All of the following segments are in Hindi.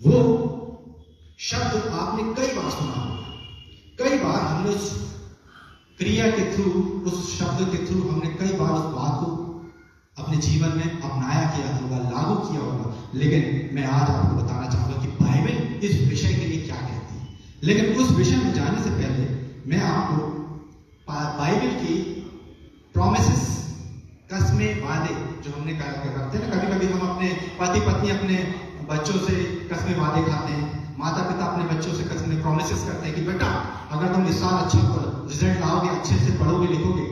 वो शब्द आपने कई बार सुना होगा, कई बार हमने उस क्रिया के थ्रू, उस शब्द के थ्रू हमने कई बार उस बात को अपने जीवन में अपनाया किया होगा, लागू किया होगा। लेकिन मैं आज आपको बताना चाहूंगा कि बाइबल इस विषय के लिए क्या कहती है। लेकिन उस विषय में जाने से पहले मैं आपको बाइबल की प्रॉमिसेस, कस्में, वादे जो हमने करते हैं ना, कभी कभी हम अपने पति पत्नी अपने बच्चों से कस्में वादे खाते हैं, माता पिता अपने बच्चों से कस्में प्रॉमिसेस करते हैं कि बेटा अगर तुम इस साल अच्छा रिजल्ट लाओगे, अच्छे से पढ़ोगे लिखोगे,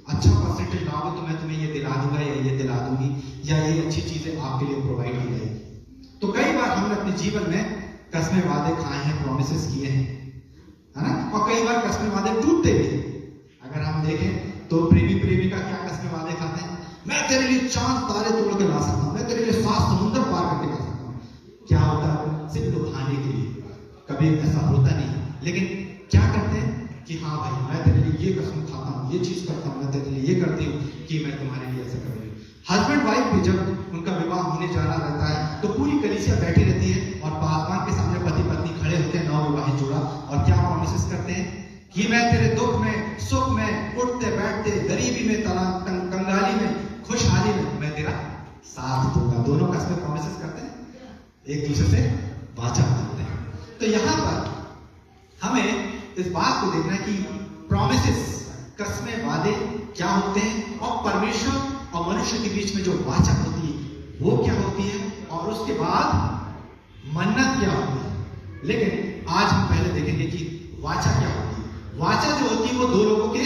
अच्छा परसेंटेज लाओगे तो मैं तुम्हें ये दिला दूंगा या ये दिला दूंगी या ये अच्छी चीजें आपके लिए प्रोवाइड की जाएगी। तो कई बार हमने अपने जीवन में कस्में वादे खाए हैं, प्रॉमिसेस किए हैं, है ना। और कई बार कस्में वादे टूटते भी। अगर हम देखें तो प्रेमी प्रेमिका क्या कस्में वादे खाते हैं, मैं तेरे लिए चांद तारे तोड़ के ला सकता हूं, मैं तेरे लिए 7 समुद्र पार करके ला सकता हूं। क्या होता है, सिर्फ लुभाने के लिए, कभी ऐसा होता नहीं। लेकिन क्या करते हैं कि हाँ भाई मैं तेरे लिए ये कसम खाता हूँ, ये चीज करता हूँ, मैं तेरे लिए ये करती हूँ कि मैं तुम्हारे लिए ऐसा कर रही हूँ। हस्बैंड वाइफ भी जब उनका विवाह होने जाना रहता है तो पूरी कलीसिया बैठी रहती है और पासवान के सामने पति पत्नी खड़े होते हैं, नवविवाहित जोड़ा, और क्या प्रॉमिसेस करते हैं कि मैं तेरे दुख में, सुख में, उठते बैठते, गरीबी में, कंगाली में, खुशहाली में मैं तेरा साथ दूंगा। दोनों कस्में प्रॉमिसेस करते हैं, एक दूसरे से वाचा बांधते हैं। तो यहाँ पर हमें इस बात को देखना है कि प्रॉमिसेस, कस्में, वादे क्या होते हैं और परमेश्वर और मनुष्य के बीच में जो वाचा होती है वो क्या होती है, और उसके बाद मन्नत क्या होती है। लेकिन आज हम पहले देखेंगे कि वाचा क्या होती है। वाचा जो होती है वो दो लोगों के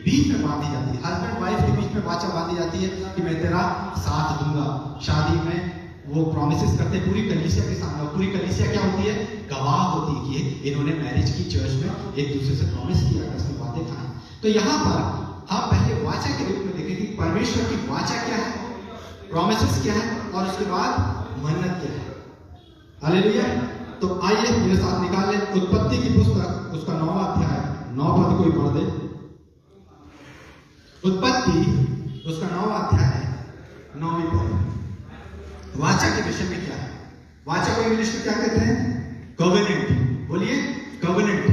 बीच में बांधी जाती है, हस्बैंड वाइफ के बीच में वाचा बांधी जाती है कि मैं तेरा साथ दूंगा। शादी में वो प्रॉमिसेस करते हैं पूरी कलीसिया के सामने, और पूरी कलीसिया क्या होती है, गवाह होती है कि इन्होंने मैरिज की, चर्च में एक दूसरे से प्रॉमिस किया, कसमें वादे खाए। तो यहाँ पर हम पहले वाचा के रूप में देखेंगे परमेश्वर की वाचा क्या है, प्रॉमिसेस क्या है, और उसके बाद मन्नत क्या है। हालेलुया। तो आइए मेरे साथ निकाल लें उत्पत्ति की पुस्तक, उसका 9वां अध्याय, 9 पद कोई पढ़ दे। उत्पत्ति उसका 9वां अध्याय, 9वीं पद। वाचा के विषय में क्या है, वाचा को इंग्लिश में क्या कहते हैं, कवेनेंट। बोलिए कवेनेंट,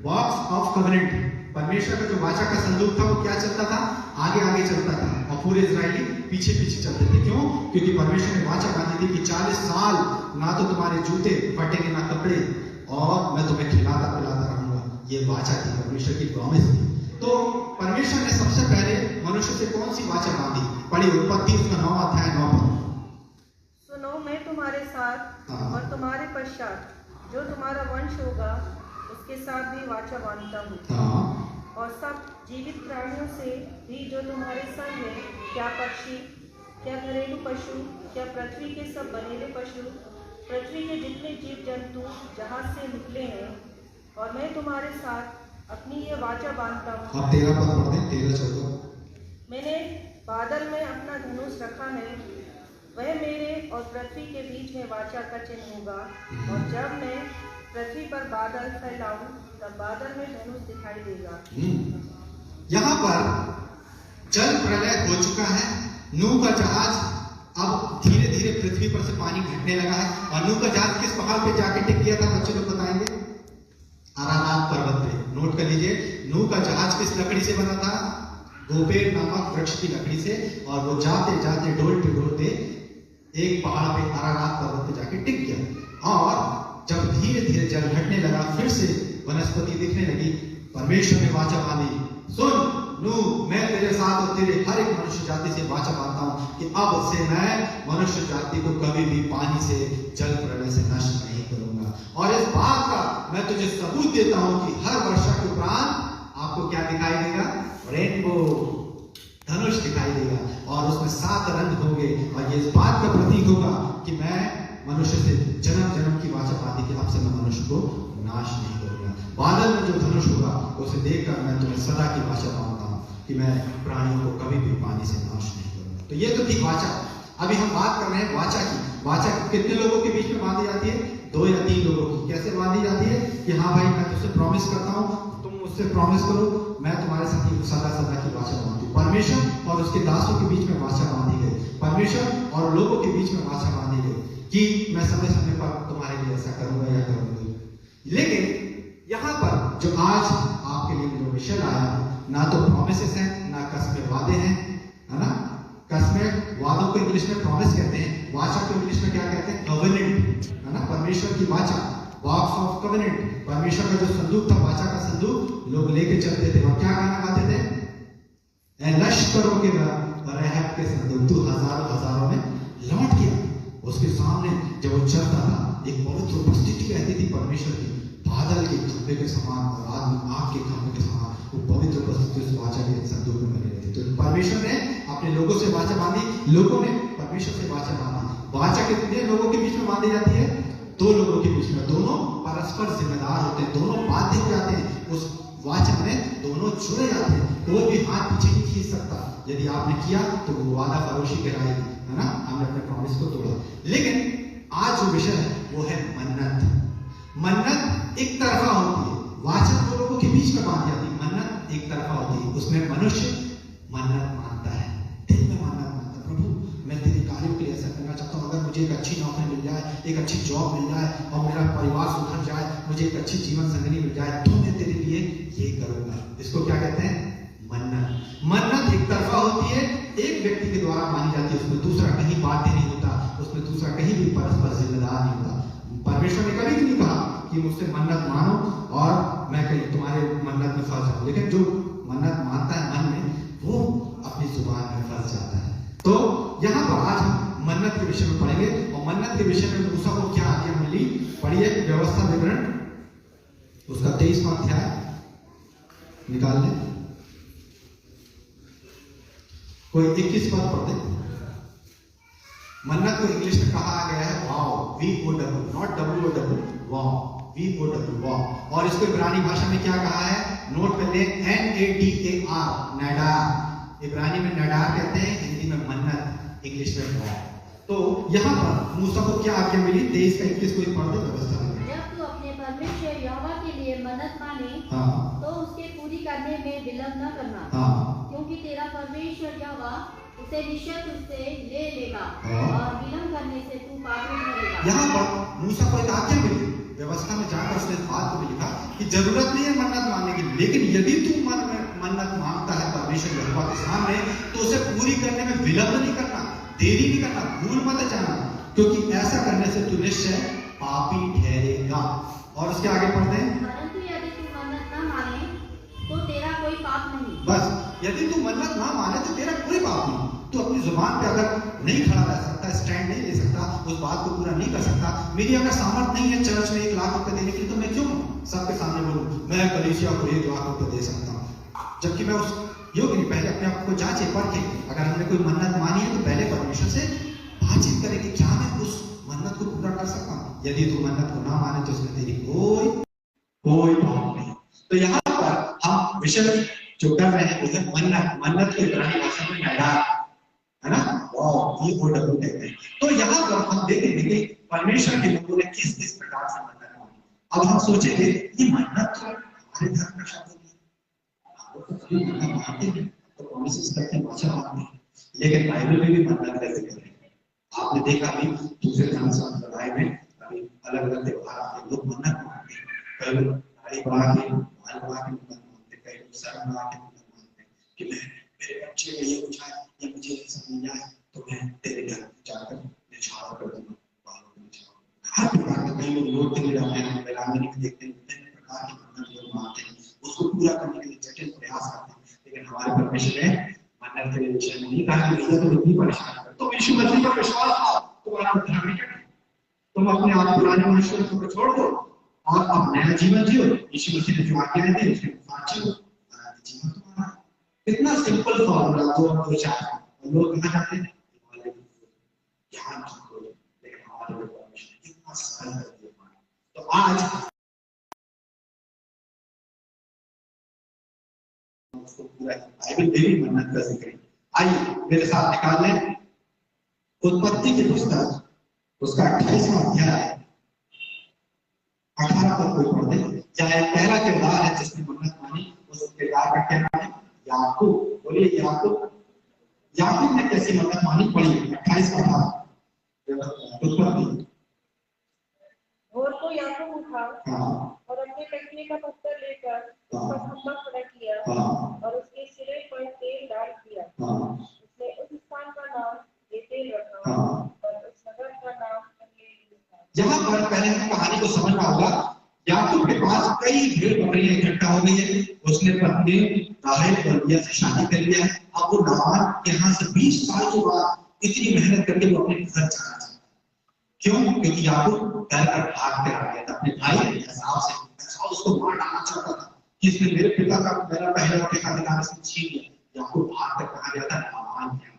बॉक्स ऑफ कवेनेंट। परमेश्वर का जो वाचा का संदूक था वो क्या चलता था, आगे आगे चलता था, और पूरे इजरायली पीछे पीछे चलते थे। क्यों? क्योंकि परमेश्वर ने वाचा बांधी थी कि 40 साल ना तो तुम्हारे जूते फटेंगे ना कपड़े, और मैं तुम्हें खिलाता पिलाता रहूंगा। ये वाचा थी, परमेश्वर की प्रॉमिस थी। तो परमेश्वर ने सबसे पहले मनुष्य से कौन सी वाचा बांधी, पढ़ी उत्पत्ति उसका 9वां अध्याय 9 पद। सुनो मैं तुम्हारे साथ और तुम्हारे पश्चात जो तुम्हारा वंश होगा उसके साथ भी वाचा बांधता हूँ, और सब जीवित प्राणियों से भी जो तुम्हारे संग हैं, क्या पक्षी, क्या घरेलू पशु, क्या पृथ्वी के सब बनेले पशु, पृथ्वी के जितने जीव जंतु जहाँ से निकले हैं, और मैं तुम्हारे साथ अपनी ये वाचा बांधता हूँ। अब 13 पद पढ़ते हैं, 13-14। मैंने बादल में अपना धनुष रखा है, वह मेरे और पृथ्वी के बीच में वाचा का चिन्ह होगा, और जब मैं पृथ्वी पर बादल फैलाऊं तब बादल में धनुष दिखाई देगा। यहाँ पर जल प्रलय हो चुका है, नूह का जहाज अब धीरे धीरे पृथ्वी पर से पानी घटने लगा है। और नूह का जहाज किस पहाड़ पे जाके टिक गया था, बच्चे लोग बताएंगे, अरारात पर्वत पे। नोट कर लीजिए, नूह का जहाज किस लकड़ी से बना था, गोपेर नामक वृक्ष की लकड़ी से, और वो जाते जाते डोलते डोलते एक पहाड़ पे अरारात पर्वत पे जाके टिक गया। और जब धीरे धीरे जल घटने लगा, फिर से वनस्पति दिखने लगी, परमेश्वर ने वाचा बांधी, सुन नूह, मैं तेरे साथ और तेरे हर एक मनुष्य जाति से वाचा बांधता हूं कि अब से मैं मनुष्य जाति को कभी भी पानी से, जल प्रलय से नष्ट नहीं करूंगा। और इस बात का मैं तुझे सबूत देता हूं कि हर वर्षा के उपरांत आपको क्या दिखाई देगा, रेनबो, धनुष दिखाई देगा, और उसमें 7 रंग होंगे, और ये इस बात का प्रतीक होगा कि मैं मनुष्य से जन्म जन्म की वाचा बांधी कि अब से मैं मनुष्य को नाश नहीं करूंगा। बादल में जो धनुष होगा उसे देखकर मैं तुम्हें सदा की वाचा बांधता हूं कि मैं प्राणियों को कभी भी पानी से नाश नहीं करूंगा। तो ये तो थी वाचा। अभी हम बात कर रहे हैं वाचा की। वाचा कितने लोगों के बीच में बांधी जाती है, 2 या 3 लोगों की। कैसे बांधी जाती है कि हाँ भाई मैं तुझसे प्रॉमिस करता हूँ, तुम मुझसे प्रॉमिस करो, मैं तुम्हारे साथ सदा सदा की वाचा बांधती हूँ। परमेश्वर और उसके दासों के बीच में वाचा बांधी गई, परमेश्वर और लोगों के बीच में वाचा बांधी गई कि मैं समय समय पर तुम्हारे लिए आज आपके लिए जो विषय लाया है, ना तो प्रोमिसेस हैं, ना कसमें वादे हैं, है ना। कसमें वादों को इंग्लिश में प्रॉमिस कहते हैं, वाचा को इंग्लिश में क्या कहते हैं? कवेनेंट, है ना। परमेश्वर की वाचा, बॉक्स ऑफ कवेनेंट, परमेश्वर का जो संदूक था, वाचा का संदूक लोग लेके चलते थे और क्या गाना गाते थे? लश्करों के रहब के संदूक तू हजारों में लौट गया। उसके सामने जब वो चलता था, एक पवित्र उपस्थिति रहती थी परमेश्वर की, बादल के खंभे के समान और आग के खंभे के समान वो पवित्र उपस्थिति उस वाचा के संदूक में बनी रहती। तो परमेश्वर ने अपने लोगों से वाचा बांधी, लोगों ने परमेश्वर से वाचा बांधी। वाचा कितने लोगों के बीच में बांधी जाती है? दो लोगों के बीच में, दोनों परस्पर जिम्मेदार होते हैं, दोनों बाध्य हो जाते हैं उस वाचा में, दोनों जुड़े जाते हैं। कोई भी हाथ पीछे नहीं खींच सकता। यदि आपने किया तो वो वादा फरोशी कहलाएगी, है ना। हमने अपने प्रॉमिस को तोड़ा। लेकिन आज जो विषय है वो है मन्नत। मन्नत एक तरफा होती है, वाचा दो लोगों के बीच में बांधी जाती है, मन्नत एक तरफा होती है। उसमें मनुष्य मन्नत मानता है, दिल में मन्नत मानता है, प्रभु मैं तेरे कार्यों के लिए ऐसा करना चाहता हूँ, अगर मुझे एक अच्छी नौकरी मिल जाए, एक अच्छी जॉब मिल जाए और मेरा परिवार सुधर जाए, मुझे एक अच्छी जीवन संगनी मिल जाए, तो मैं तेरे लिए ये करूंगा। इसको क्या कहते हैं? मन्नत। मन्नत एक तरफा होती है, एक व्यक्ति के द्वारा मानी जाती है, उसमें दूसरा कहीं बाध्य नहीं होता, उसमें दूसरा कहीं भी परस्पर जिम्मेदार नहीं होता। परमेश्वर ने कभी भी नहीं कहा कि मुझसे मन्नत मानो और मैं कहीं तुम्हारे मन्नत में फंस जाऊं, लेकिन जो मन्नत मानता है मन में, वो अपनी जुबान में फंस जाता है। तो यहाँ पर आज हम मन्नत के विषय में पढ़ेंगे और मन्नत के विषय में मूसा को क्या आज्ञा मिली, पढ़िए व्यवस्था विवरण उसका 23वां अध्याय निकाल लें। कोई 21 पद पढ़ दे। मन्नत को इंग्लिश में कहा गया है वाव, VOW, not WOW, wow, VOW, वाव। और इसको इब्रानी भाषा में क्या कहा है? नोट कर ले, NADAR, नाडार। इब्रानी में नाडार कहते हैं, हिंदी में मन्नत, इंग्लिश में वाव। तो यहाँ पर मूसा को क्या आज्ञा मिली? 23 का 21 को पढ़ दे व्यवस्था में। जब तू अपने परमेश्वर यहोवा के लिए मन्नत माने, हाँ, तो उसके पूरी करने में विलंब न करना, हाँ, क्योंकि तेरा परमेश्वर यहोवा उसे निश्चय तुझसे ले लेगा हाँ। और विलंब करने से तू पाप में मरेगा। यहाँ पर मूसा को एक आज्ञा मिली, व्यवस्था में जाकर उसने इस बात को भी लिखा कि जरूरत नहीं है मन्नत मानने की, लेकिन यदि तू मन में मन्नत मांगता है परमेश्वर यहोवा के सामने, तो उसे पूरी करने में विलंब नहीं करना, देरी नहीं करना, भूल मत जाना, क्योंकि ऐसा करने से तू निश्चय पापी ठहरेगा। और उसके आगे पढ़ते हैं, परंतु यदि तू मन्नत न माने तो तेरा कोई पाप नहीं। बस यदि तू मन्नत ना माने तो तेरा कोई पाप नहीं। तू अपनी जुबान पे अगर नहीं खड़ा रह सकता, स्टैंड नहीं ले सकता, उस बात को पूरा नहीं कर सकता, मेरी अगर सामर्थ नहीं है चर्च में 1 लाख रुपए देने के लिए, तो मैं क्यों सबके सामने बोलूं मैं कलीसिया को 1 लाख रुपए दे सकता हूँ, जबकि मैं उस योग्य नहीं। पहले अपने आप को जांचे परखे, अगर हमने कोई मन्नत मानी है तो पहले परमेश्वर से बातचीत करें कि क्या मैं उस मन्नत को पूरा कर सकता हूँ। यदि तू मन्नत को ना माने तो उसमें तेरी कोई पाप नहीं। तो यहाँ पर हम विषय जो कर रहे हैं वो है मन्नत। मन्नत के इब्रानी भाषा में नाडार, है ना, वाव, VOW कहते हैं। तो यहाँ पर हम देखेंगे कि परमेश्वर के लोगों ने किस किस प्रकार से मन्नत मानी। अब हम सोचेंगे ये मन्नत तो हमारे धर्म का शब्द नहीं है, तो कभी मन्नत मानते हैं तो प्रॉमिसेस करते हैं, वचन मानते हैं, लेकिन बाइबल में भी मन्नत का जिक्र है। आपने देखा भी दूसरे धर्म संप्रदाय में अभी अलग अलग त्योहार आते हैं, लोग मन्नत मानते हैं, कई लोग गाड़ी बढ़ा के माल बढ़ा के मन्नत मानते हैं, कई लोग सर बढ़ा के मन्नत मानते हैं कि मैं मेरे बच्चे को ये हो जाए या मुझे ऐसा मिल जाए तो मैं तेरे घर जाकर निछावर कर दूंगा, बालों को निछावर। हर प्रकार के कई लोग नोट के लिए जाते हैं, बेलांगनी को देखते हैं, विभिन्न प्रकार की मन्नत लोग मानते हैं, उसको पूरा करने के लिए जटिल प्रयास करते हैं। लेकिन हमारे परमेश्वर ने मन्नत के विषय में नहीं कहा कि भैया तो इतनी परेशान कर, तुम यीशु मसीह पर विश्वास करो, तुम्हारा उद्धार नहीं करेगा, तुम अपने आप पुराने मनुष्य को छोड़ दो और अब नया जीवन जियो। यीशु मसीह ने जो आज्ञाएं दी उसके अनुसार चलो, जीवन तुम्हारा। इतना सिंपल फॉर्मूला जो हम दो चार लोग कहा जाते हैं ज्ञान को, लेकिन हमारे परमेश्वर इतना सरल कर दिया। तो आज उसको पूरा बाइबल में भी मन्नत का जिक्र है। आइए मेरे साथ निकाल लें उत्पत्ति की पुस्तक, उसका 28वां अध्याय 18 पद को पढ़ दे। चाहे पहला किरदार है जिसने मन्नत मानी, उस किरदार का क्या नाम है? याकूब। बोलिए याकूब। याकूब ने कैसी मन्नत मानी? पढ़िए 28 का भाग उत्पत्ति। भोर को याकूब उठा हाँ, और अपने तकिए का पत्थर लेकर उसका खंभा खड़ा किया और उसके सिरे पर तेल डाल दिया। उसने उस स्थान का नाम बेतेल रखा और उस नगर का नाम हनोन था। यहाँ पर पहले हमें कहानी को समझना होगा। याकूब के पास कई भेड़ बकरियां इकट्ठा हो गई है। उसने पत्नी राहेल और लिया से शादी कर लिया है। अब वो लाबान के यहाँ से 20 साल के बाद इतनी मेहनत करके वो अपने घर जाना चाहता है। क्यों? क्योंकि याकूब डर कर भाग कर आ गया था अपने भाई एसाव से। एसाव उसको मार डालना चाहता था कि इसने मेरे पिता का मेरा पहला अधिकार से छीन लिया। याकूब भाग कर कहा गया था लाबान के।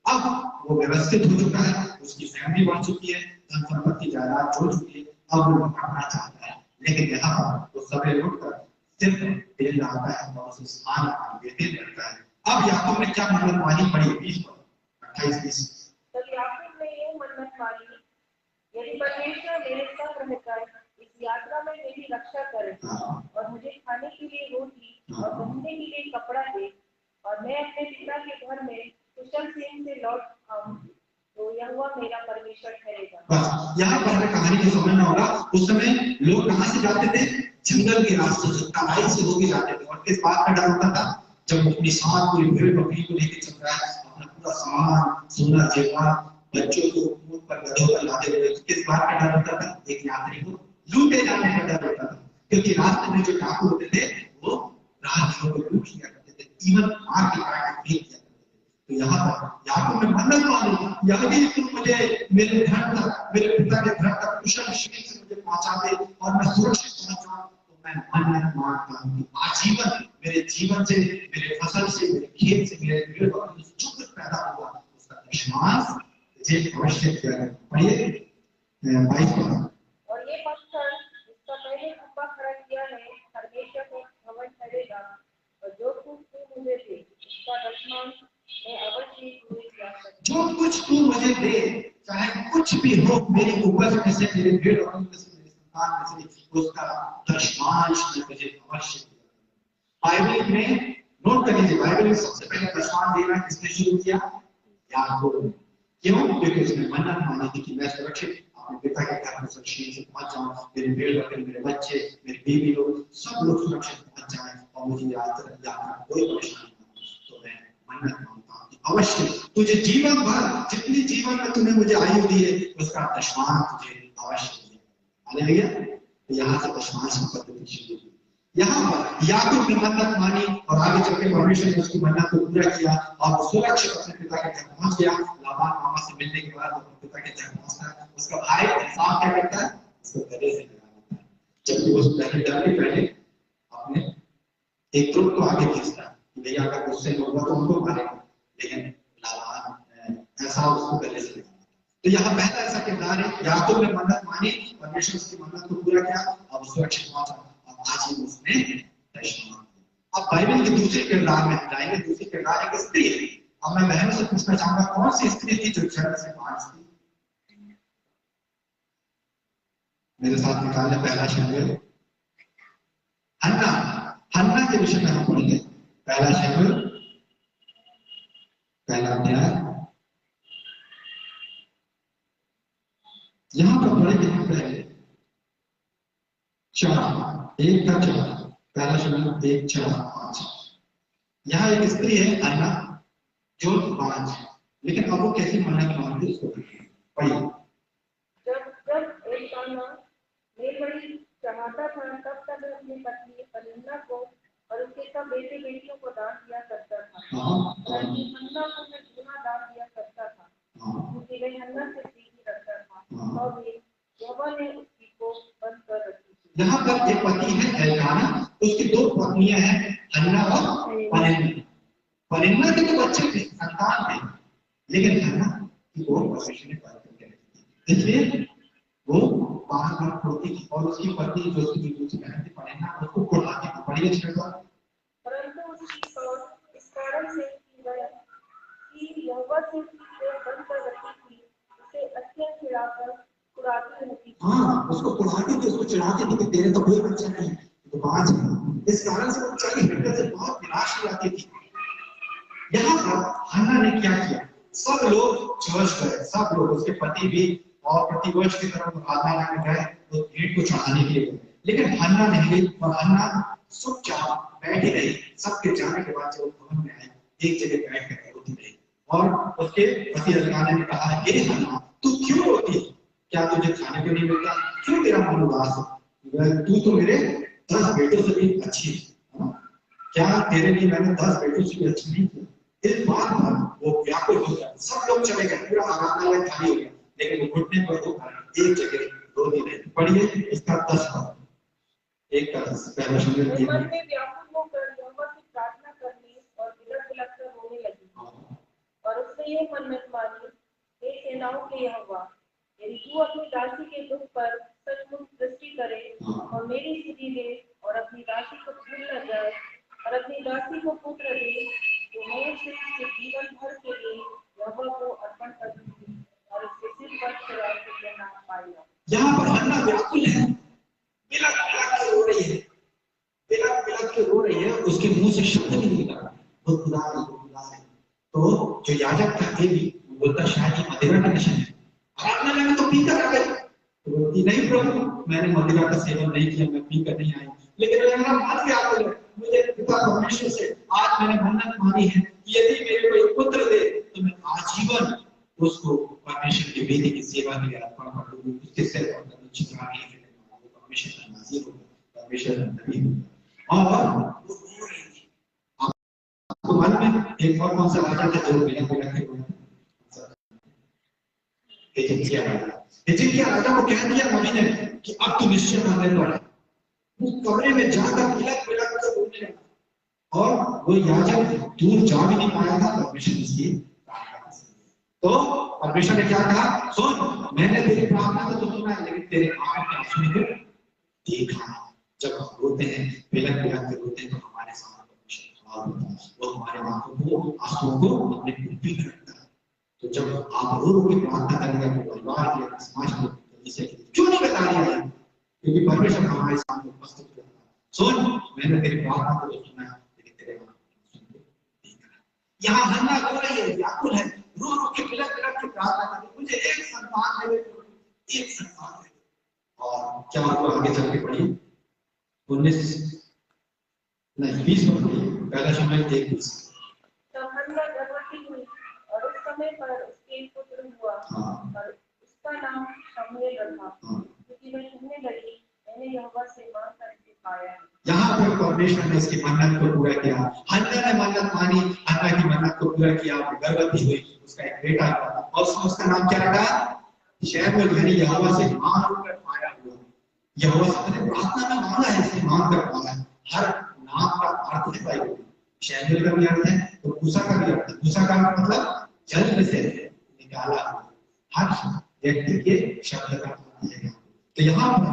अब वो व्यवस्थित हो चुका है, उसकी फैमिली बढ़ चुकी है, धन संपत्ति जायदाद हो चुकी है। अब वो भागना चाहता है, लेकिन यहाँ पर वो सवेरे उठकर सिर्फ तेल डालता है और उसे स्नान देते रहता है। अब याकूब ने क्या मन्नत मानी? पढ़िए 28-20। तब याकूब ने ये मन्नत मानी, यदि परमेश्वर मेरे साथ रहकर इस यात्रा में मेरी रक्षा करे और मुझे खाने के लिए रोटी और पहनने के लिए कपड़ा दे और मैं अपने पिता के घर में कुशल क्षेम से लौट आऊं, तो यहोवा मेरा परमेश्वर ठहरेगा। बस यहाँ पर हमें कहानी को समझना होगा। उस समय लोग कहाँ से जाते थे? जंगल के रास्ते से, तराई से होके जाते थे। और किस बात का डर होता था? जब वो अपनी साथ पूरी भेड़ बकरी को लेकर चल रहा है, अपना पूरा सामान, सोना जेवर, बच्चों को ऊँट पर गधों पर लाते हुए, किस बात का डर होता था? एक यात्री को लूटे जाने का डर होता था। क्योंकि रास्ते में जो डाकू होते थे वो राहगीरों को लूट लिया करते थे, इवन मार के काट के फेंक दिया। तो यहाँ पर याकूब ने मन्नत मानी, यदि तुम मुझे मेरे घर तक, मेरे पिता के घर तक कुशल क्षेम से मुझे पहुंचा दे और मैं सुरक्षित पहुंच जाऊं, तो मैं मन्नत मांगता हूं कि आजीवन मेरे जीवन से, मेरे फसल से, मेरे खेत से, मेरे भेड़ बकरी से जो कुछ पैदा हुआ उसका दशमांश मुझे अवश्य दिया जाए। पढ़िए 22। और ये पत्थर जिसका मैंने खंभा खड़ा किया है परमेश्वर को भवन ठहरेगा, और जो कुछ तू मुझे दे उसका दशमांश मैं अवश्य पूरी किया करूंगा। जो कुछ तू मुझे दे, चाहे कुछ भी हो, मेरी उपज में से, मेरे भेड़ बकरी में से, मेरे संतान में से, उसका दशमांश मैं मुझे अवश्य दिया। बाइबल में नोट कर लीजिए, बाइबल में सबसे पहले दशमांश देना किसने शुरू किया? याकूब। क्यों? क्योंकि उसने मन्नत मानी थी कि मैं सुरक्षित अपने पिता के घर में सुरक्षित से पहुंच जाऊं, मेरे भेड़ बकरी, मेरे बच्चे, मेरे बीवी लोग, सब लोग सुरक्षित पहुंच जाएं और मुझे यात्रा कोई परेशानी ना हो। तो मैं मन्नत मांगता हूं कि अवश्य तुझे जीवन भर, जितनी जीवन में तूने मुझे आयु दी है, उसका दशमांश तुझे अवश्य दिया। हालेलुया। तो यहाँ से दशमांश की पद्धति शुरू हुई। यहाँ पर याकूब ने मन्नत मानी और आगे चलकर परमेश्वर ने उसकी मन्नत को पूरा किया और सुरक्षित अपने पिता के घर पहुंच गया। लाबान मामा से मिलने के बाद अपने पिता के घर पहुंचता, उसका भाई एसाव क्या करता है? उसको गले से लगा देता है, जबकि वो पहले अपने एक ग्रुप को आगे खींचता है कि भैया अगर गुस्से में होगा तो उनको मारेगा, लेकिन लाबान एसाव उसको गले से लगा। तो यहाँ पहला ऐसा किरदार है, याकूब ने मन्नत मानी, परमेश्वर उसकी मन्नत को पूरा किया और सुरक्षित पहुंचा। आज ही उसने दशमांश दिया। अब बाइबल के दूसरे किरदार में जाएंगे। दूसरी किरदार एक स्त्री है। अब मैं बहनों से पूछना चाहूंगा, कौन सी स्त्री थी जो जन्म से बांझ थी? मेरे साथ निकालने पहला शमूएल, हन्ना। हन्ना के विषय में हम पढ़ेंगे। पहला शमूएल, पहला अध्याय। यहाँ पर पढ़ेंगे हम पहले 4, 1-4, पहला शमूएल 1-4-5। यहाँ एक स्त्री है हन्ना जो बांझ है, लेकिन अब वो कैसी मन्नत मांगती है उसको पढ़िए। जब एलकाना मेलबलि चढ़ाता था, तब तक अपनी पत्नी पनिन्ना को और उसके सब बेटे बेटियों को दान दिया करता था। हन्ना को मैं गुना दान दिया करता था, क्योंकि वह हन्ना से प्रीति रखता था और भी यहोवा ने उसकी को बंद कर रखी थी। यहाँ पर एक पति है एलकाना, उसकी 2 पत्नियां हैं, हन्ना और पनिन्ना। पनिन्ना के तो बच्चे थे, संतान थे, लेकिन हन्ना की वो परमेश्वर ने बात करके रखी थी, इसलिए वो बार-बार खोती थी और उसकी पत्नी जो उसकी दूसरी बहन थी पनिन्ना उसको कोड़ाती थी। पढ़िए छठवां। परंतु उसकी कौन इस कारण से कि यहोवा से बंद कर रखी थी, उसे अत्यंत चिढ़ाकर कुड़ाती रहती थी। हाँ, उसको कुड़ाती थी, उसको चिढ़ाती थी कि तेरे तो कोई बच्चा नहीं, तो बांझ है। इस कारण से वो चली हृदय से बहुत निराश हो जाती थी। यहाँ पर हन्ना ने क्या किया? सब लोग चर्च गए, सब लोग, उसके पति भी, और प्रतिवर्ष की तरफ आराधना में गए तो भेंट को चढ़ाने के लिए, लेकिन हन्ना नहीं गई और हन्ना चुपचाप बैठी रही। सबके जाने के बाद जब वो भवन में आई, एक जगह बैठ कर रोती रही और उसके पति एल्काना ने कहा, हे हन्ना, तू क्यों रोती? क्या तुझे खाने को नहीं मिलता? क्यों तेरा मन उदास है? तू तो मेरे 10 बेटों से भी अच्छी है, क्या तेरे लिए मैंने 10 बेटों से भी अच्छी नहीं किया? इस बात पर वो व्याकुल हो गया। सब लोग चले गए, पूरा आराधनालय खाली हो गया, लेकिन वो घुटने पर वो एक जगह रोती रही। पढ़िए इसका 10 पद, एक का 10 पहला शब्द मन में व्याकुल होकर यहोवा की प्रार्थना करने और बिलख कर रोने लगी। और उसने ये मन्नत मानी, हे सेनाओं के यहोवा, यदि तू अपनी दासी के दुख पर सचमुच दृष्टि करे और मेरी स्थिति दे और अपनी दासी को भूल न जाए और अपनी दासी को पुत्र दे, तो मैं उसे उसके जीवन भर के लिए यहोवा को अर्पण कर दूंगी और उसके सिर पर चढ़ा के नाम पाएगा। यहाँ पर हन्ना व्याकुल है, बिलख बिलख के रो रही है, बिलख बिलख के रो रही है, उसके मुंह से शब्द नहीं निकला, वो खुदा है, वो खुदा है। तो जो याजक था देवी बोलता, शायद ये मदिरा का नशा है। आराधनालय में तो पीकर आ गए, तो बोलती, नहीं प्रभु, मैंने मदिरा का सेवन नहीं किया, मैं पीकर नहीं आई, लेकिन मेरा मन व्याकुल है। मुझे पिता परमेश्वर से आज मैंने मन्नत मानी है कि यदि मेरे को एक पुत्र दे तो मैं आजीवन उसको परमेश्वर की वेदी की सेवा के लिए अर्पण कर दूंगी, उसके सिर पर चित्राने के लिए परमेश्वर का नाज़ीर होगा, परमेश्वर का नबी होगा। और वो रो रही थी। आपको मालूम है एक और कौन सा राजा था जो बिलख बिलख के रोया? हिजकिय्याह राजा को कह दिया नबी ने कि अब तू निश्चय मरने वाला है। वो कमरे में जाकर बिलख बिलख कर रोने लगा और वो याजक दूर जा भी नहीं पाया था। परमेश्वर इसकी तो परमेश्वर ने क्या कहा, सुन, मैंने तेरी प्रार्थना तो सुना है, लेकिन तेरे आंखों के आंसू को देखा है। जब हम रोते हैं, बिलख बिलख के रोते हैं, तो हमारे सामने परमेश्वर खड़ा होता है, वो हमारे आंखों को, आंसुओं को अपने कुप्पी में रखता है। तो जब आप रो रो के प्रार्थना करेंगे अपने परिवार के, अपने समाज के, क्यों नहीं बता रही है? क्योंकि परमेश्वर हमारे सामने उपस्थित रहता है। सुन, मैंने तेरी प्रार्थना को तो सुना है, लेकिन तेरे आंखों को देखा है। यहाँ हन्ना रो रही है, व्याकुल है, रो रो के बिलख बिलख के प्रार्थना करती, मुझे एक संतान दे, एक संतान दे। और क्या हुआ आगे चल के पढ़िए 20 में पढ़िए, पहला शमूएल 1:20। तब हन्ना गर्भवती हुई और उस समय पर उसके एक पुत्र हुआ और उसका नाम शमूएल रखा, क्योंकि वह कहने लगी, मैंने यहोवा से मांग करके पाया है। यहाँ पर परमेश्वर ने इसकी मन्नत को पूरा किया। हन्ना ने मन्नत मानी, हन्ना की मन्नत को पूरा किया, गर्भवती हुई, उसका एक बेटा हुआ और उसका नाम क्या रखा? शमूएल, यानी यहोवा से मांग कर पाया हुआ। यहोवा से प्रार्थना में मांगा है, इसलिए मांग कर पाया। हर नाम का अर्थ है भाई, शमूएल का भी अर्थ है तो मूसा का भी अर्थ है। मूसा का मतलब जल से निकाला, हर व्यक्ति के शब्द का अर्थ है। तो यहाँ पर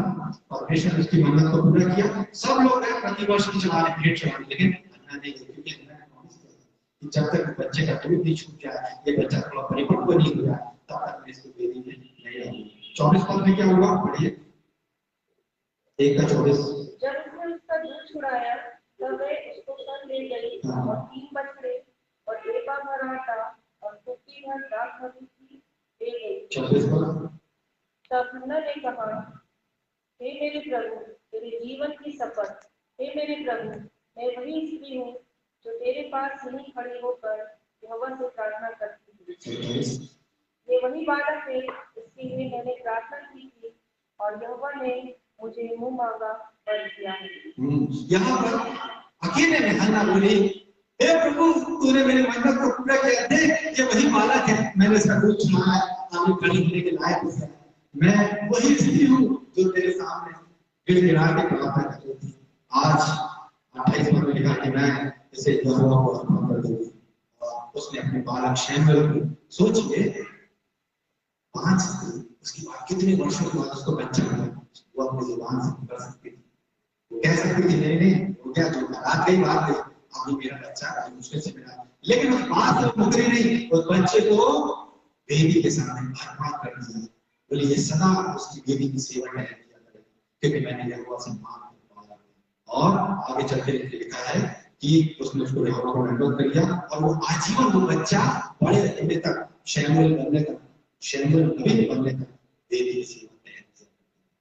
परमेश्वर उसकी मन्नत को पूरा किया। सब लोग प्रतिवर्ष की चढ़ाने, भेंट चढ़ाने, लेकिन हन्ना नहीं, क्योंकि हन्ना ने प्रॉमिस किया कि जब तक बच्चे का दूध नहीं छूट जाए, ये बच्चा थोड़ा परिपक्व नहीं हुआ, तब तक मैं इसको वेदी में नहीं रहूंगा। 24 पद में क्या हुआ? पढ़िए 1:24। जब उसने उसका दूध छुड़ाया तब वह उसको कर ले गई और 3 बछड़े और एपा भर आटा और कुप्पी भर दाख की ले गई। 24 पद। तब हन्ना ने कहा, हे मेरे प्रभु, तेरे जीवन की शपथ, हे मेरे प्रभु, मैं वही स्त्री हूँ जो तेरे पास यहीं खड़ी होकर यहोवा से प्रार्थना करती हूँ। ये वही बालक है जिसके लिए मैंने प्रार्थना की थी और यहोवा ने मुझे मुंह मांगा कर दिया है। यहाँ पर अकेले में हन्ना बोली, हे प्रभु, तूने मेरी मन्नत को पूरा किया। देख, ये वही बालक है, मैंने इसका दूध छुड़ाया, आगे खड़ी होने के लायक हो गया। मैं वही स्त्री हूँ जो तेरे सामने गिड़गिड़ा के प्रार्थना कर रही थी। आज 28 पद में लिखा कि मैं इसे यहोवा को अर्पण कर दूंगी। और उसने अपने बालक शमूएल को, सोचिए 5 उसके बाद कितने वर्षों के बाद उसको बच्चा मिला, वो अपनी जुबान से कर सकती थी, वो कह सकती थी नहीं, वो क्या जो रात गई बात गई, अब मेरा बच्चा मुश्किल से मिला, लेकिन उस बात से मुकरी नहीं, उस बच्चे को वेदी के सामने अर्पण कर दिया। बोले ये सदा उसकी वेदी की सेवा में किया करेगा, क्योंकि मैंने यहोवा से मांग कर पाया। और आगे चलते लिखा है कि उसने उसको यहोवा को दंडवत कर दिया और वो आजीवन वो बच्चा बड़े होने तक, शमूएल बनने तक, शमूएल नबी बनने तक वेदी की सेवा में।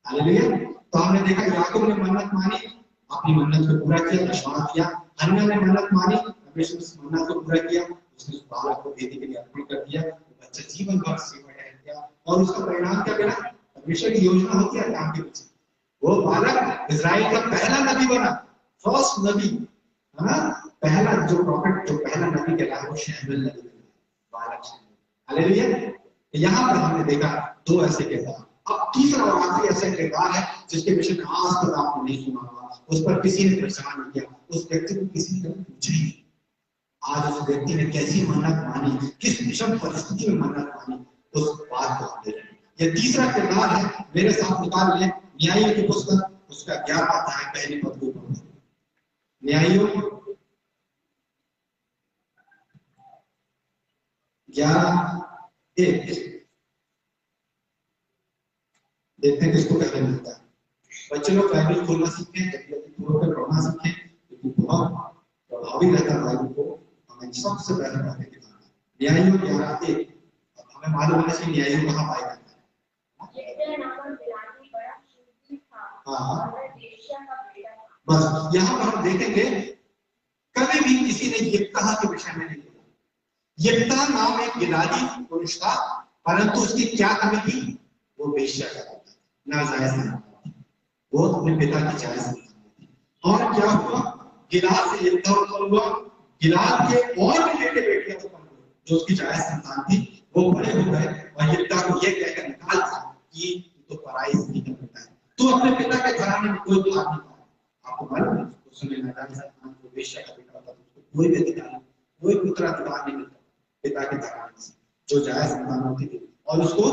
हालेलुया। तो हमने देखा याकूब ने मन्नत मानी, अपनी मन्नत को पूरा किया, दशमांश दिया। हन्ना ने मन्नत मानी, परमेश्वर ने उस मन्नत को पूरा किया, उसने उस बालक को वेदी के लिए अर्पण कर दिया। वो बच्चा जीवन भर सेवा किया और उसका परिणाम क्या मिला? परमेश्वर की योजना होती है काम के पीछे। वो बालक इजराइल का पहला नबी बना, फर्स्ट नबी, है ना? पहला जो प्रॉफिट, जो पहला नबी कहलाया वो शमूएल नबी बालक शमूएल। हालेलुया। यहाँ पर हमने देखा दो ऐसे किरदार। अब तीसरा और आखिरी ऐसा किरदार है जिसके विषय में आज तक आपने नहीं सुना होगा, उस पर किसी ने प्रचार नहीं किया, उस व्यक्ति को किसी ने पूछा ही। आज उस व्यक्ति ने कैसी मन्नत मानी, किस विषम परिस्थिति में मन्नत मानी, उस बात को आप देखें। यह तीसरा किरदार है, मेरे साथ निकाल लें न्यायियों की पुस्तक, उसका 11वां अध्याय पहली पद को पढ़ो। न्यायियों 11:1 देखते हैं किसको पहले मिलता है। बच्चे लोग बाइबल खोलना सीखें, जल्दी पे पढ़ना सीखें, क्योंकि बहुत प्रभावी रहता है बाइबल को हमें सबसे पहले पढ़ने की बात है। न्यायियों 11:1। अब हमें मालूम होना चाहिए न्यायियों कहाँ पाया जाता है। हाँ, बस यहाँ पर हम देखेंगे कभी भी किसी ने यिप्तह के विषय में नहीं बोला। यिप्तह नाम एक गिलादी पुरुष था, परंतु उसकी क्या कमी थी? वो वेश्या करता था, नाजायज था, वो अपने पिता की जायज थी। और क्या हुआ? गिलाद से यिप्तह उत्पन्न हुआ, गिलाद के और भी बेटे बेटियां उत्पन्न हुए जो उसकी जायज संतान थी। वो बड़े हो गए और यिप्तह को ये कहकर निकाल दिया कि तो पराई स्त्री का बेटा है, तू अपने पिता के घराने में कोई भाग नहीं पाया। आपको मालूम है उस समय नाजायज संतान को वेश्या का बेटा होता था, उसको कोई भी अधिकार, कोई उत्तराधिकार नहीं मिलता पिता के घराने से, जो जायज संतान होती थी, और उसको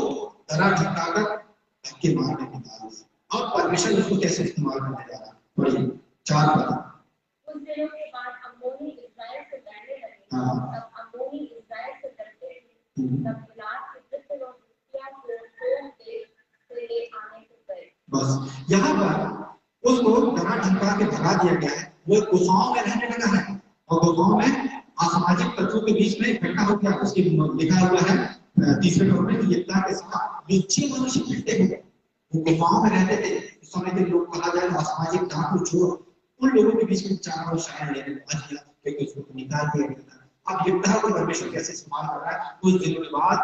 तरह ठकाकर धक्के मार के निकाल दिया। अब परमेश्वर उसको कैसे इस्तेमाल करने जा रहा है? पढ़िए 4 पद। उस दिनों के बाद अम्मोनी इस्राएल से डरने लगे। तब अम्मोनी इस्राएल से डरते थे। तब गिलाद के वृद्ध लोग मुखिया को सोम देश से ले आने को गए। बस यहाँ पर उसको डरा धमका के भगा दिया गया है। वो गुफाओं में रहने लगा है और गुफाओं में असामाजिक तत्वों के बीच में इकट्ठा हो गया। उसके लिखा हुआ है तीसरे पद में कि यिप्तह के साथ निश्चय मनुष्य इकट्ठे हो गए। वो गुफाओं में रहते थे। उस समय के लोग कहा जाए असामाजिक डाकू चोर, उन लोगों के बीच में चारों शायद लेने पहुंच गया क्योंकि उसको तो निकाल दिया गया था। अब यिप्तह को परमेश्वर कैसे इस्तेमाल कर रहा है? कुछ दिनों के बाद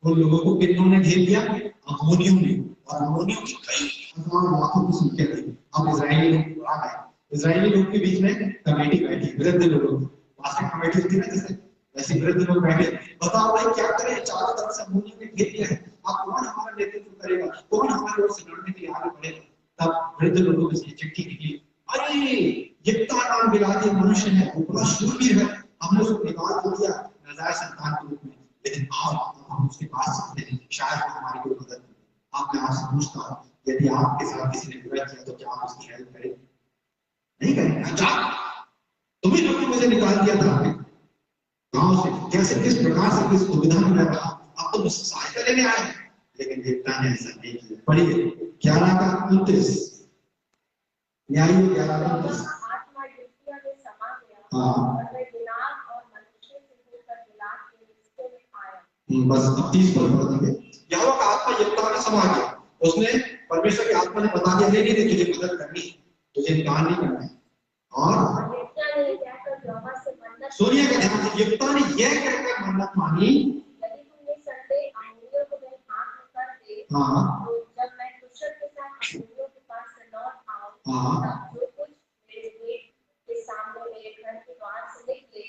उन लोगों को किन्हों ने घेर लिया? अम्मोनियों ने। और अम्मोनियों की कई हजारों लाखों की संख्या थी। अब इजरायली लोग आ गए। इजरायली लोग के बीच में कमेटी बैठी, वृद्ध लोग, वास्तविक कमेटी होती है जैसे, वैसे वृद्ध लोग बैठे, बताओ भाई क्या करें? चारों तरफ से अम्मोनियों ने घेर लिया है, अब कौन हमारा नेतृत्व करेगा? कौन हमारे ओर से लड़ने के लिए आगे बढ़ेगा? तब वृद्ध लोगों में से चिट्ठी निकली, अरे यिप्तह नाम गिलादी मनुष्य है, वो बड़ा शूरवीर है, हमने उसको निकाल तो दिया नाजायज संतान के रूप में, लेकिन हम उसके पास सकते हैं, शायद हमारी कोई मदद करे। आप यहाँ से पूछता हूँ, यदि आपके साथ किसी ने बुरा किया तो क्या आप उसकी हेल्प करेंगे? नहीं करेंगे। अच्छा तुम्हें लोगों ने मुझे निकाल दिया था गांव से, कैसे किस प्रकार से किस दुविधा में मैं रहा, अब तो मुझसे सहायता लेने आए, लेकिन यिप्तह ने ऐसा नहीं किया। पढ़िए 11:29, न्यायियों 11:29। बस 30 पद पढ़ दिए। यहोवा का आत्मा यिप्तह में समा गया, उसने परमेश्वर की आत्मा ने बता दिया नहीं नहीं तुझे मदद करनी, तुझे इंकार नहीं करना है। और सुनिए का ध्यान से, यिप्तह ने यह कहकर मन्नत मानी, यदि तुम इस संडे अम्मोनियों को मेरे हाथ में कर दे, तो जब मैं कुशल के साथ अम्मोनियों के पास से लौट आऊं, तब जो कुछ मेरे गेट के सामने मेरे घर के द्वार से निकले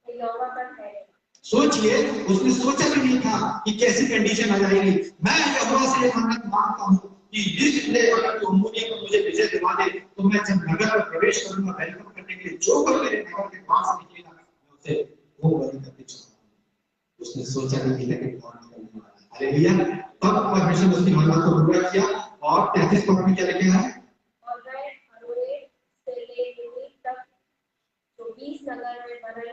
वो यहोवा का ठहरेगा। सोचिए, उसने सोचा भी नहीं था कि कैसी कंडीशन आ जाएगी। मैं यहोवा से मन्नत मांगता हूँ कि इस संडे अगर तू अम्मोनियों को मुझे विजय दिला दे तो मैं जब नगर में प्रवेश करूंगा वेलकम करने के लिए, जो कोई मेरे नगर के पास से निकलेगा मैं उसे वो बलि करके छोड़ूंगा। उसने सोचा नहीं था कि कौन निकलने वाला है। हालेलुया। तब परमेश्वर ने उसकी मन्नत को पूरा किया। और 33 पद में क्या लिखा है? और वह अरोए से ले यूनी तक 24 नगर में बने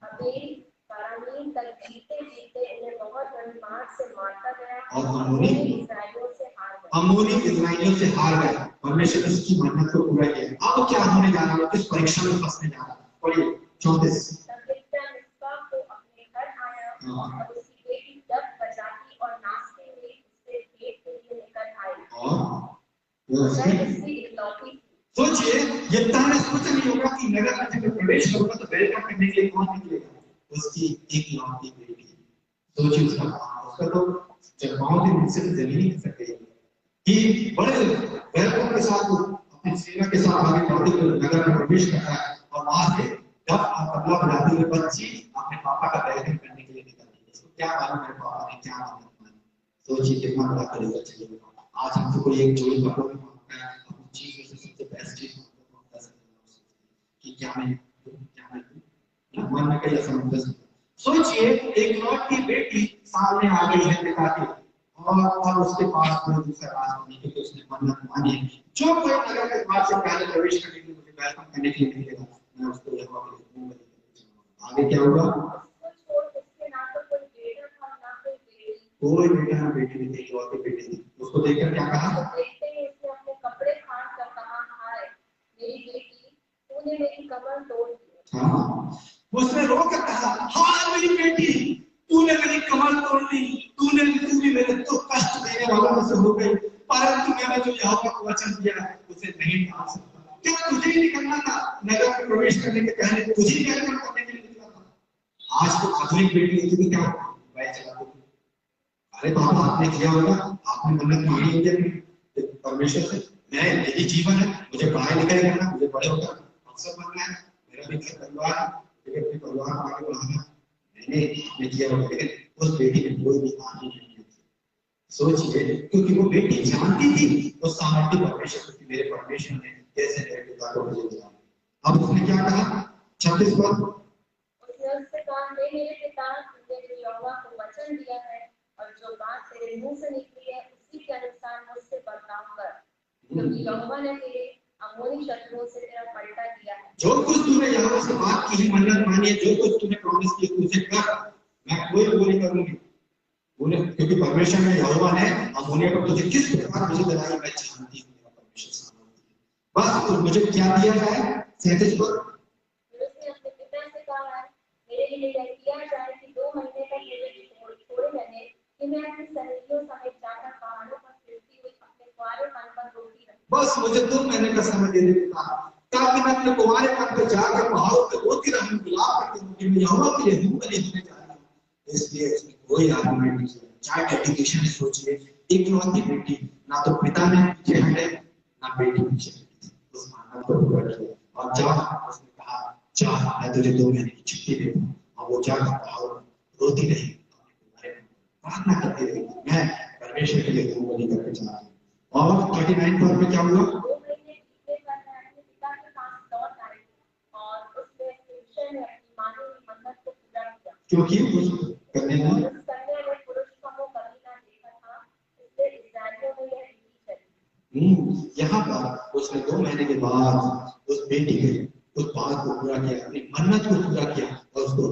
अबेल बारामीम तक जीते जीते इन्हें बहुत बड़ी मार से मारता गया और अम्मोनी इस्राएलियों से हार गए। अम्मोनी इस्राएलियों से हार गए। परमेश्वर ने उसकी मन्नत को पूरा किया। अब क्या होने जा रहा है? किस परीक्षा में फंसने जा रहा है? पढ़िए 34। तब यिप्तह मिस्पा को अपने घर आया और उसकी बेटी डफ बजाती और नाचती हुई उसके गेट के लिए निकल आई। मैं इसकी इकलौती थी। सोचिए, यिप्तह ने सोचा नहीं होगा कि नगर में जब प्रवेश करूंगा तो वेलकम करने के लिए कौन निकलेगा, उसकी इकलौती बेटी। सोचिए उसका तो जब पाँव के नीचे से जमीन ही खिसक गई कि बड़े वेलकम के साथ वो अपनी सेना के साथ आगे बढ़ते हुए नगर में प्रवेश करता है और वहां से जब तबला बजाते हुए बच्ची अपने पापा का वेलकम करने के लिए निकलती है। इसको क्या मालूम है पापा ने क्या मालूम। सोचिए कितना बड़ा करेगा। चलिए आज हमसे कोई एक जोड़ी कपड़ों में मांगता है, अपनी चीज में से सबसे बेस्ट चीज मांगता है कि क्या मैं मन में कई असमंजस। सोचिए एक लौट की बेटी सामने आ गई है पिता के और उसके पास कोई दूसरा रास्ता नहीं क्योंकि उसने मन्नत मानी जो कोई नगर के द्वार से पहले प्रवेश करने के लिए मुझे वेलकम करने के लिए मिलेगा मैं उसको यहोवा के हुक्म में आगे क्या होगा। कोई बेटा ना बेटी नहीं थी, इकलौती बेटी थी। उसको देखकर क्या कहा, देखते ही उसने अपने कपड़े फाड़ कर कहा, हाय मेरी बेटी, तूने मेरी कमर तोड़ दी। हाँ, उसने रोकर कहा, हाय मेरी बेटी, तूने मेरी कमर तोड़ दी, तूने मेरे तो कष्ट देने वालों में से हो गई, परंतु मैंने जो यहोवा को वचन दिया है उसे नहीं मान सकता। क्या तुझे ही निकलना था नगर में प्रवेश करने के पहले, तुझे ही वेलकम करने के लिए निकला था। आज तो आधुनिक बेटी होती तो क्या होगा, मोबाइल चलाती। अरे बाबा आपने किया होगा, आपने मन्नत मांगी होगी परमेश्वर से, मैं यही जीवन है, मुझे पढ़ाई लिखाई करना, मुझे बड़े होकर अफसर बनना है, मेरा भी घर परिवार है, मुझे अपने परिवार को आगे बढ़ाना। मैंने किया होगा, लेकिन उस बेटी ने कोई भी आगे नहीं की। सोचिए, क्योंकि वो बेटी जानती थी उस सामर्थ्य परमेश्वर की, मेरे परमेश्वर ने कैसे मेरे पिता को मुझे दिया। अब उसने क्या कहा 36 पद, उसने उससे कहा, मेरे पिता, तुमने जो यहोवा को वचन दिया है और जो बात तेरे मुंह से निकली है उसी के अनुसार मुझसे बर्ताव कर, क्योंकि यहोवा ने तेरे अमोनी शत्रुओं से तेरा पलटा किया है। जो कुछ तूने यहोवा से बात की है, मन्नत मानी है, जो कुछ तूने प्रॉमिस की उसे कर, मैं कोई बुराई करूंगी बोले, क्योंकि परमेश्वर ने यहोवा ने अमोनिया पर तुझे किस प्रकार मुझे दिलाई, मैं जानती हूँ मेरा परमेश्वर सामर्थी है। बस तो मुझे क्या दिया जाए 37 पर, उसने अपने पिता से कहा, मेरे लिए यह किया जाए कि 2 महीने तक मुझे छोड़े रहने कि मैं अपनी सहेलियों समेत जाकर पहाड़ों पर फिरती हुई अपने कुंवारेपन पर रोती रहूं। बस मुझे 2 महीने का समय देने को कहा ताकि मैं अपने कुंवारेपन पर जाकर पहाड़ों पर रोती रहूं, विलाप करती रहूं कि मैं यहोवा के लिए हूं बलि होने जा रही हूं। इसलिए इसमें कोई आर्गुमेंट नहीं है। चाइल्ड एजुकेशन सोचिए, इकलौती बेटी, ना तो पिता ने पीछे हटे ना बेटी पीछे हटी, उस मानव को पूरा किया और जब उसने कहा जा मैं तुझे 2 महीने की छुट्टी दे दूं, और वो जाकर पहाड़ों पर रोती रही, प्रार्थना करती रही, मैं परमेश्वर के लिए बलि करके जा रही हूं। और 39 पद में क्या हुआ, 2 महीने बीतने पर मैं अपने पिता के पास लौट आई और उसने अपने विषय में अपनी मानी हुई मन्नत को पूरा किया, क्योंकि उस कन्या ने पुरुष का मुंह कभी ना देखा था, इसलिए इस्राएलियों में यह रीति चली। यहाँ पर उसने 2 महीने के बाद उस बेटी के उस बात को पूरा किया, अपनी मन्नत को पूरा किया और उसको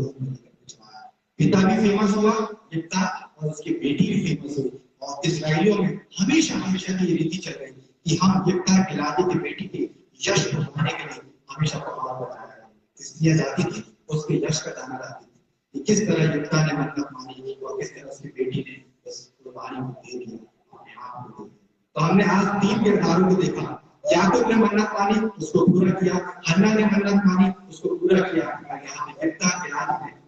पिता भी फेमस हुआ, पिता और उसकी बेटी भी फेमस हुई। और इस्राएलियों में हमेशा हमेशा की रीति चल रही कि हम यिप्तह गिलादी की बेटी के यश को बढ़ाने के लिए हमेशा पहाड़ पर जाया करते, इसलिए जाती थी उसके यश का दाना लाती थी कि किस तरह यिप्तह ने मन्नत मानी और किस तरह उसकी बेटी ने उस कुर्बानी को दे दिया, अपने आप को दे दिया। तो हमने आज 3 किरदारों को देखा, याकूब ने मन्नत मानी उसको पूरा किया, हन्ना ने मन्नत मानी उसको पूरा किया, और यहाँ पे यिप्तह गिलादी ने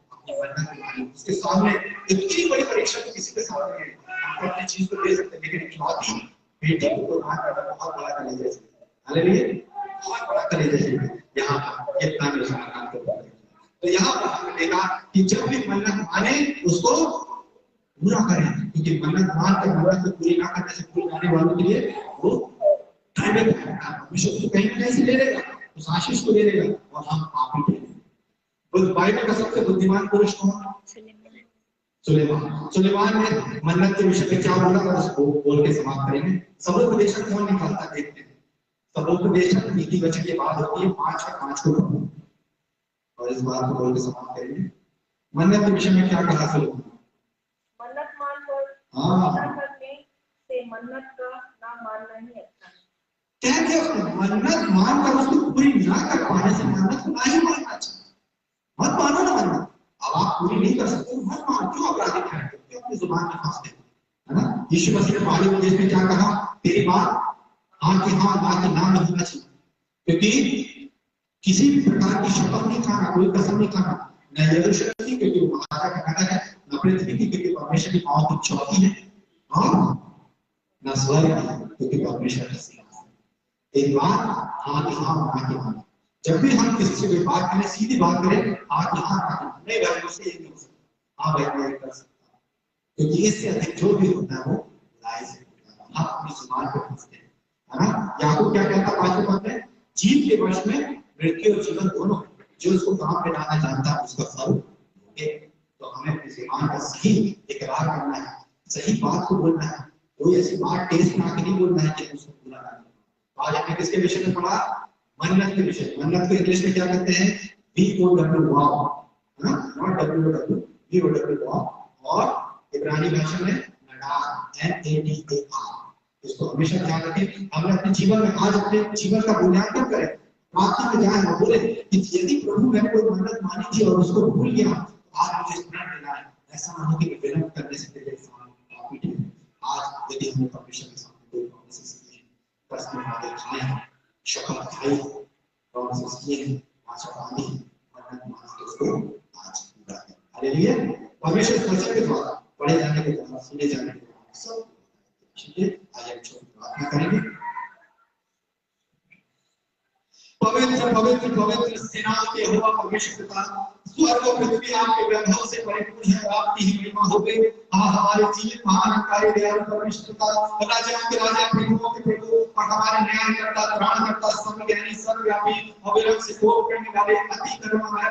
उसके सामने इतनी बड़ी परीक्षा तो किसी के सामने है, आप अपनी चीज को दे सकते हैं, लेकिन इकलौती बेटी को कुर्बान करना बहुत बड़ा कलेजा है। हालेलुया, बहुत बड़ा कलेजा है। यहाँ पर यिप्तह ने उसका काम किया। तो यहाँ पर हमने देखा कि जब भी मन्नत माने उसको पूरा करें, क्योंकि मन्नत मान कर मन्नत को पूरी ना करने से पूरी करने वालों के लिए वो टाइम उसको कहीं ना कहीं से ले लेगा, उस आशीष को ले लेगा और हम आप ही ले लेंगे। बाइबल का सबसे बुद्धिमान पुरुष कौन, सुलेमान। सुलेमान ने मन्नत के विषय में क्या बोला था उसको बोल के समाप्त करेंगे। सबोपदेशक कौन निकालता देखते हैं। सबोपदेशक नीति वचन के बाद होती है 5 और 5 को और इस बात को बोल के समाप्त करेंगे। मन्नत के विषय में क्या कहा सुलेमान, मन्नत मानकर करने से मन्नत का ना मानना ही अच्छा है। क्या क्या मन्नत मानकर उसको पूरी ना कर पाने से मन्नत को नहीं मानना अच्छा, मत मानो ना मन्नत। अब आप पूरी नहीं कर सकते मत मानो, क्यों अपराधी ठहरते, क्यों अपनी जुबान में फंसते, है ना। यीशु मसीह ने पहले उपदेश में क्या कहा, तेरी बात हाँ कि हाँ, ना कि ना नहीं होना चाहिए, क्योंकि किसी भी प्रकार की शपथ नहीं खाना, कोई कसम नहीं खाना, न यरूशलेम की क्योंकि वो महाराजा का नगर है, न पृथ्वी की क्योंकि परमेश्वर की पांव की चौकी है, हाँ, न स्वर्ग की क्योंकि परमेश्वर का सिंहासन। एक बार हाँ कि हाँ, ना कि ना। जब भी हम किसी से कोई बात करें, सीधी बात करें, हाँ कि हाँ, ना कि ना। नहीं भाई मुझसे ये नहीं हो सकता, हाँ भाई मैं ये कर सकता, क्योंकि इससे अधिक जो भी होता है वो लाए से होता है। हम अपनी जुबान पे फंसते हैं, है ना। याकूब क्या कहता है 5वें पद में, जीव के वश में मृत्यु और जीवन दोनों, जो उसको काम में लाना जानता है उसका फल भोगे। तो हमें अपनी जुबान का सही इकरार करना है, सही बात को बोलना है, कोई ऐसी बात टेस्ट ना नहीं बोलना है कि उसको बुरा ना लगे। आज हमने किसके विषय में पढ़ा, मन्नत के विषय। मन्नत को इंग्लिश में क्या कहते हैं, VOW वाव, है ना, नॉट WOW, VOW वाव। और इब्रानी भाषा में नडार, NADAR। इसको हमेशा ध्यान रखें। हमने अपने जीवन में, आज अपने जीवन का मूल्यांकन करें, प्रार्थना में जाए और बोले कि यदि प्रभु मैंने कोई मन्नत मानी थी और उसको भूल गया तो आज मुझे स्मरण दिलाए। ऐसा ना हो कि विलंब करने से पहले आज यदि हमने परमेश्वर के सामने कोई प्रॉमिसेस किए हैं, कसम वादे खाए हैं, शपथ खाई है, प्रॉमिसेस किए हैं, आशा बांधी है, मन्नत मानी तो उसको आज पूरा करें। हालेलुया। परमेश्वर के वचन के द्वारा पढ़े जाने के द्वारा, सुने जाने के द्वारा सब चीजें आज हम छोटी प्रार्थना करेंगे। पवित्र पवित्र पवित्र सेनाओं के यहोवा परमेश्वर पिता, स्वर्ग और पृथ्वी आपके वैभव से परिपूर्ण है, आपकी ही महिमा हो गई। हाँ, हमारे जीवित महान कार्य दयालु परमेश्वर पिता, राजाओं के राजा, प्रभुओं के प्रभु और हमारे न्यायकर्ता, त्राणकर्ता, सर्वज्ञानी, सर्वव्यापी, अविरत से कोप करने वाले, अति करुणामय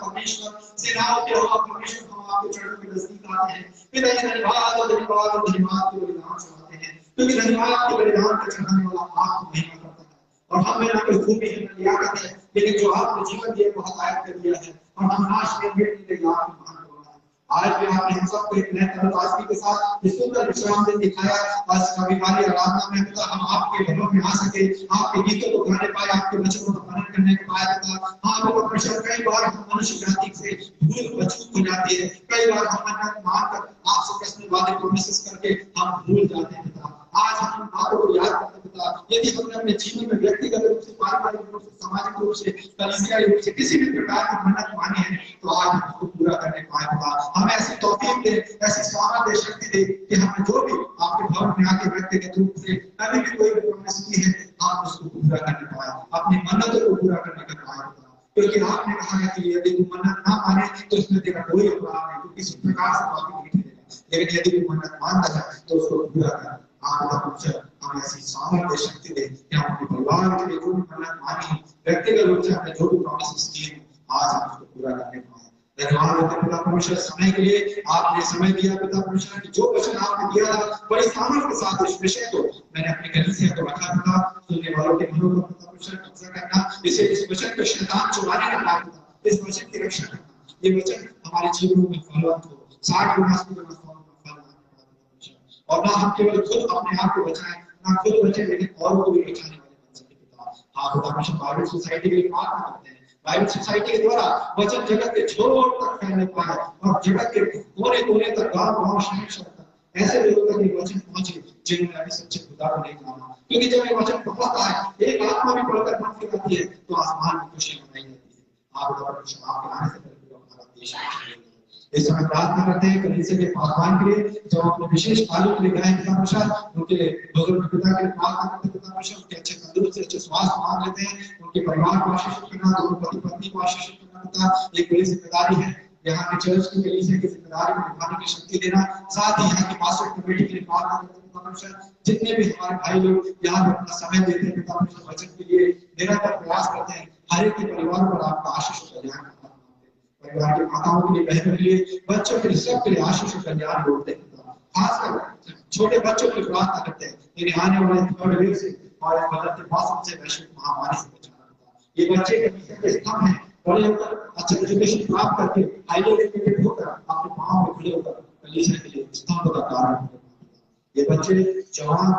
परमेश्वर, सेनाओं के यहोवा परमेश्वर, हम आपके चरणों में नजदीक आते हैं। पिता जी धन्यवाद और धन्यवाद और धन्यवाद के बलिदान चढ़ाते हैं, क्योंकि धन्यवाद के बलिदान का चढ़ाने वाला आपको महिमा करता है। और हम में ना कोई खूबी है ना लियाकत है, लेकिन जो आपने जीवन दिया वो हदायत कर दिया है, और हम नाश में मिटने के आपकी महान करुणा है। आज भी आपने हम सबको एक नए तरोताजगी के साथ इस सुंदर विश्राम दिन दिखाया। आज रविवार आराधना में पिता हम आपके भवन में आ सके, आपके गीतों को गाने पाए, आपके वचनों का पालन करने को पाया पिता। हाँ परमेश्वर, कई बार हम मनुष्य जाति से भूल बचूक हो जाती है, कई बार हम मन्नत मानकर आपसे प्रश्न वादे प्रोमिसेस करके हम भूल जाते हैं पिता। आज हम बातों को याद करते हैं पिता, यदि हमने अपने जीवन में व्यक्तिगत रूप से, पारिवारिक रूप से, सामाजिक रूप से, कलीसियाई रूप से किसी भी प्रकार की मन्नत मानी है तो आज हम उसको पूरा करने पाए पिता। हमें ऐसी तौफीक दे, ऐसी सामर्थ्य दे, शक्ति दे कि हमने जो भी आपके भवन में आके व्यक्तिगत रूप से कभी भी कोई भी प्रॉमिस की है आप उसको पूरा करने पाए, अपनी मन्नतों को पूरा करने का पाए पिता। क्योंकि आपने कहा है कि यदि तुम मन्नत ना माने तो इसमें तेरा कोई अपराध नहीं, तो किसी प्रकार से माफी नहीं मिलेगा, लेकिन यदि तुम मन्नत मानता है तो उसको पूरा कर। आप हमें ऐसी सामर्थ्य शक्ति दे कि हम अपने परिवार के लिए जो भी मन्नत मानी, व्यक्तिगत रूप से हमने जो भी प्रॉमिसेस किए आज हम उसको पूरा करने पाए। धन्यवाद देते हैं पिता परमेश्वर समय के लिए, आपने समय दिया पिता परमेश्वर, जो वचन आपने दिया बड़ी सामर्थ्य के साथ इस विषय को मैंने अपने कलीसिया को रखा पिता। सुनने वालों के मनों पर पिता परमेश्वर कब्जा करना, इसे इस वचन को शैतान चुराने ना पाए पिता, इस वचन की रक्षा करना, ये वचन हमारे जीवन में फलवंत हो, 60 गुना 100 गुना फल। और ना हम केवल खुद अपने आप को बचाएं, ना खुद बचे लेकिन और को भी बचाने वाले बन सके पिता। हाँ पिता परमेश्वर, बाइबल सोसाइटी के लिए प्रार्थना करते हैं, बाइबल सोसाइटी के द्वारा वचन जगत के छोर तक फैलने पाए और जगत के कोने कोने तक, गांव गांव, शहर शहर तक ऐसे लोगों तक ये वचन पहुंचे जिन्होंने अभी सच्चे खुदा को नहीं जाना। क्योंकि जब ये वचन पहुंचता है, एक आत्मा भी पढ़कर मन फिराती है तो आसमान में खुशी मनाई जाती है। आप पिता परमेश्वर, आपके आने से पहले पूरा भारत देश इस समय प्रार्थना करते हैं कलीसिया के पासवान के लिए, जो अपने विशेष कालों के लिए गए पिता परमेश्वर, उनके बुजुर्ग पिता के लिए प्रार्थना करते हैं पिता परमेश्वर, उनके अच्छे तंदुरुस्त से अच्छे स्वास्थ्य मांग लेते हैं, उनके परिवार को आशीष करना, दोनों पति पत्नी को आशीष करना पिता, ये बड़ी जिम्मेदारी है। यहाँ के चर्च की कलीसिया की जिम्मेदारी को निभाने की शक्ति देना, साथ ही यहाँ की पास्टर कमेटी के लिए प्रार्थना करते हैं पिता परमेश्वर, जितने भी हमारे भाई लोग यहाँ पर अपना समय देते हैं पिता परमेश्वर, वचन के लिए निरंतर प्रयास करते हैं, हर एक के परिवार पर आपका आशीष और कल्याण, परिवार की माताओं के लिए, बहनों के लिए, बच्चों के लिए, सबके लिए आशीष और कल्याण बोलते हैं। खासकर छोटे बच्चों की प्रार्थना करते हैं, इन्हें आने वाले थर्ड वेव से और बदलते मौसम से, वैश्विक महामारी से बचाना होता है। ये बच्चे के स्तंभ हैं, बड़े होकर अच्छे एजुकेशन प्राप्त करके हाईली एजुकेटेड होकर अपने पांव में खड़े होकर कलीसिया के लिए स्तंभ का कारण होते हैं। ये बच्चे जवान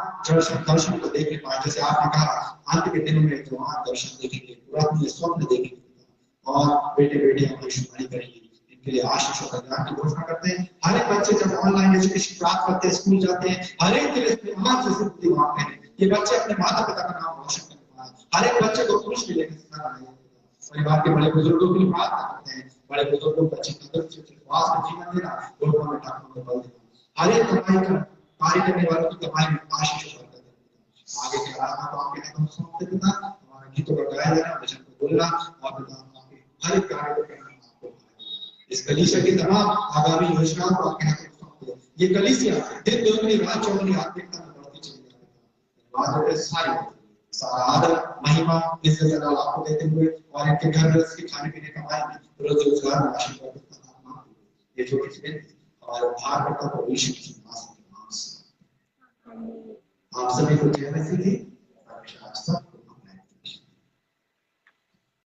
दर्शन को देख पाए, जैसे आपने कहा अंत के दिनों में जवान दर्शन देखेंगे, पुराने स्वप्न देखेंगे और बेटे बेटियां भविष्यवाणी करेंगी, इनके लिए आशीष और कल्याण की घोषणा करते हैं। हर एक बच्चे जब ऑनलाइन एजुकेशन प्राप्त करते हैं, स्कूल जाते हैं, हर एक के लिए आज जैसे बुद्धि मांगते हैं ये बच्चे अपने माता पिता का नाम रोशन कर पाए। हर एक बच्चे को खुश भी लेकर सिखाना है। परिवार के बड़े बुजुर्गों के लिए प्रार्थना करते हैं, बड़े बुजुर्गों को अच्छी तंदुरुस्ती विश्वास का जीवन देना, लोगों में ठाकुर में बल देना। हर एक कमाई का कार्य करने वालों की कमाई में आशीष और बरकत देना। आगे के आराधना को आपके हाथों में सौंपते पिता, हमारे गीतों का गाया जाना, वचन को बोलना और पिता आपके हर एक कार्य को करना आपको। इस कलीसिया की तमाम आगामी योजनाओं को आपके हाथों में सौंपते हैं। ये कलीसिया दिन दोगुनी रात चौगुनी आत्मिकता में बढ़ती चली जाती है। सारी सारा आदर महिमा इस जगह आपको देते हुए और इनके घर रस के खाने पीने का मार्ग में रोज रोजगार में आशीर्वाद देता हूं। ये छोटी सी और भार करता प्रभु यीशु की नाम से आप सभी को जय मसीह।